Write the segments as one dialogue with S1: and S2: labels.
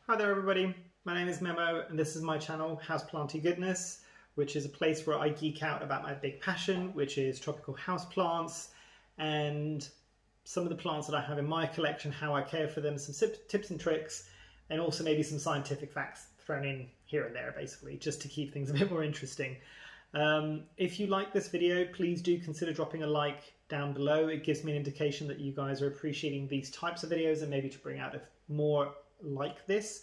S1: Hi there everybody, my name is Memo and this is my channel Houseplanty Goodness, which is a place where I geek out about my big passion, which is tropical houseplants and some of the plants that I have in my collection, how I care for them, some tips and tricks, and also maybe some scientific facts thrown in here and there basically, just to keep things a bit more interesting. If you like this video, please do consider dropping a like down below. It gives me an indication that you guys are appreciating these types of videos and maybe to bring out more like this.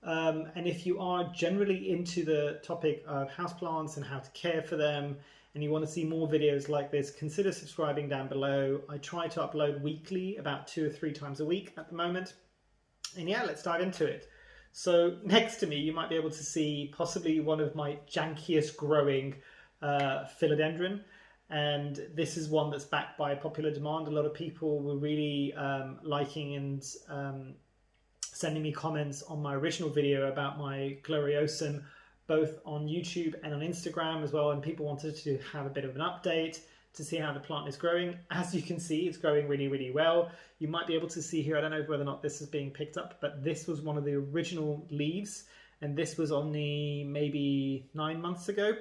S1: And if you are generally into the topic of houseplants and how to care for them, and you want to see more videos like this, consider subscribing down below. I try to upload weekly, about 2 or 3 times a week at the moment. And yeah, let's dive into it. So next to me, you might be able to see possibly one of my jankiest growing philodendron. And this is one that's backed by popular demand. A lot of people were really liking and sending me comments on my original video about my Gloriosum, both on YouTube and on Instagram as well. And people wanted to have a bit of an update to see how the plant is growing. As you can see, it's growing really, really well. You might be able to see here, I don't know whether or not this is being picked up, but this was one of the original leaves. And this was only maybe 9 months ago.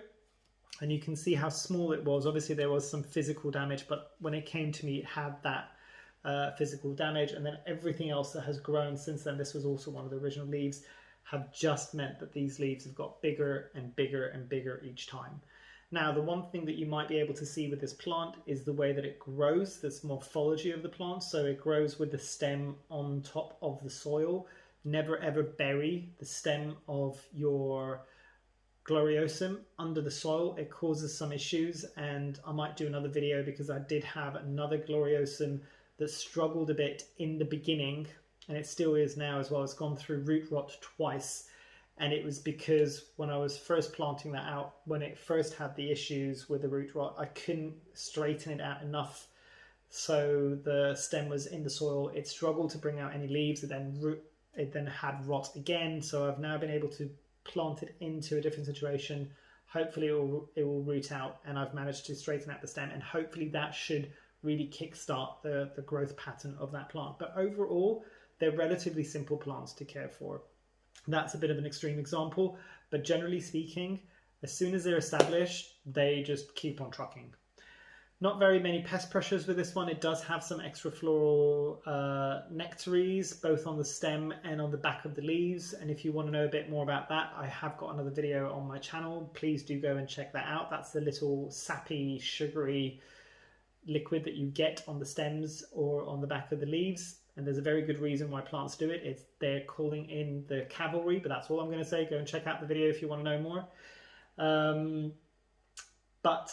S1: And you can see how small it was. Obviously there was some physical damage, but when it came to me, it had that physical damage. And then everything else that has grown since then, this was also one of the original leaves, have just meant that these leaves have got bigger and bigger and bigger each time. Now, the one thing that you might be able to see with this plant is the way that it grows, this morphology of the plant. So it grows with the stem on top of the soil. Never ever bury the stem of your Gloriosum under the soil. It causes some issues, and I might do another video because I did have another Gloriosum that struggled a bit in the beginning, and it still is now as well. It's gone through root rot twice. And it was because when I was first planting that out, when it first had the issues with the root rot, I couldn't straighten it out enough. So the stem was in the soil. It struggled to bring out any leaves. It then had rot again. So I've now been able to plant it into a different situation. Hopefully it will root out, and I've managed to straighten out the stem, and hopefully that should really kickstart the growth pattern of that plant. But overall, they're relatively simple plants to care for. That's a bit of an extreme example, but generally speaking, as soon as they're established, they just keep on trucking. Not very many pest pressures with this one. It does have some extra floral nectaries, both on the stem and on the back of the leaves. And if you want to know a bit more about that, I have got another video on my channel. Please do go and check that out. That's the little sappy, sugary liquid that you get on the stems or on the back of the leaves. And there's a very good reason why plants do it. They're calling in the cavalry, but that's all I'm going to say. Go and check out the video if you want to know more. But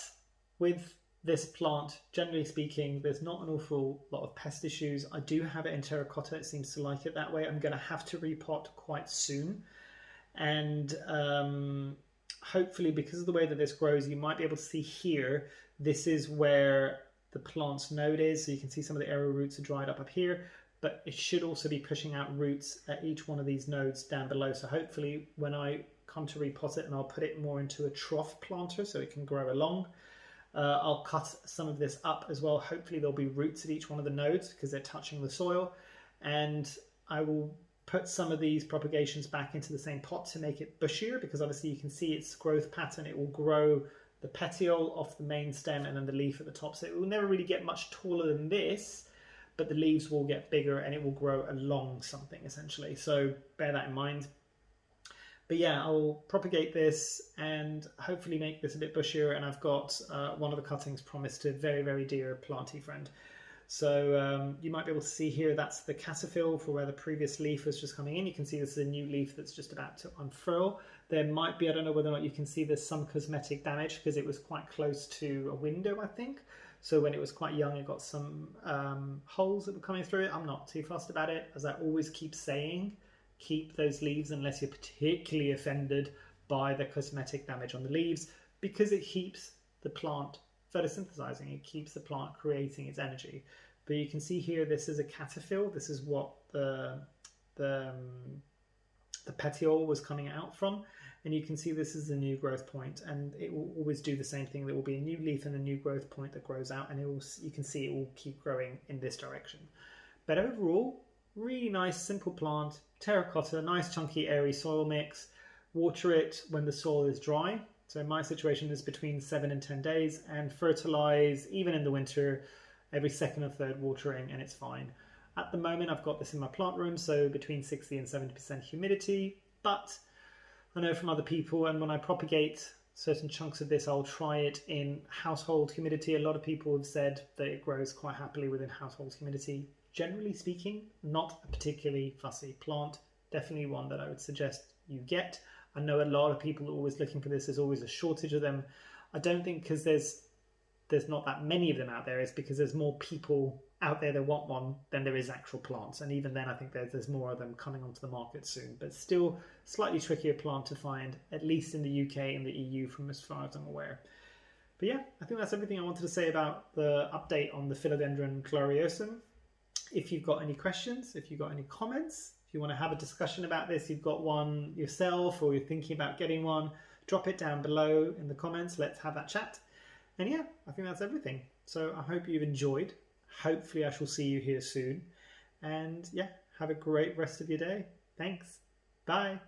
S1: with this plant, generally speaking, there's not an awful lot of pest issues. I do have it in terracotta. It seems to like it that way. I'm going to have to repot quite soon. And hopefully, because of the way that this grows, you might be able to see here, this is where the plant's node is. So you can see some of the arrow roots are dried up here. But it should also be pushing out roots at each one of these nodes down below. So hopefully when I come to repot it, and I'll put it more into a trough planter so it can grow along, I'll cut some of this up as well. Hopefully there'll be roots at each one of the nodes because they're touching the soil. And I will put some of these propagations back into the same pot to make it bushier, because obviously you can see its growth pattern. It will grow the petiole off the main stem and then the leaf at the top. So it will never really get much taller than this, but the leaves will get bigger and it will grow along something essentially. So bear that in mind. But yeah, I'll propagate this and hopefully make this a bit bushier. And I've got one of the cuttings promised to a very, very dear planty friend. So you might be able to see here, that's the cataphyll for where the previous leaf was just coming in. You can see this is a new leaf that's just about to unfurl. There might be, I don't know whether or not you can see there's some cosmetic damage because it was quite close to a window, I think. So when it was quite young, it got some holes that were coming through it. I'm not too fussed about it. As I always keep saying, keep those leaves unless you're particularly offended by the cosmetic damage on the leaves, because it keeps the plant photosynthesizing. It keeps the plant creating its energy. But you can see here, this is a cataphyll. This is what the petiole was coming out from. And you can see this is the new growth point, and it will always do the same thing. There will be a new leaf and a new growth point that grows out, and you can see it will keep growing in this direction. But overall, Really nice, simple plant, terracotta, nice chunky airy soil mix. Water it when the soil is dry. So in my situation is between 7 and 10 days, and fertilize even in the winter every second or third watering, and it's fine. At the moment I've got this in my plant room, so between 60 and 70% humidity, but I know from other people, and when I propagate certain chunks of this, I'll try it in household humidity. A lot of people have said that it grows quite happily within household humidity. Generally speaking, not a particularly fussy plant. Definitely one that I would suggest you get. I know a lot of people are always looking for this. There's always a shortage of them. I don't think because there's not that many of them out there. It's because there's more people out there that want one than there is actual plants. And even then, I think there's more of them coming onto the market soon. But still, slightly trickier plant to find, at least in the UK and the EU, from as far as I'm aware. But yeah, I think that's everything I wanted to say about the update on the Philodendron Gloriosum. If you've got any questions, if you've got any comments, if you want to have a discussion about this, you've got one yourself or you're thinking about getting one, drop it down below in the comments. Let's have that chat. And yeah, I think that's everything. So I hope you've enjoyed. Hopefully I shall see you here soon. And yeah, have a great rest of your day. Thanks. Bye.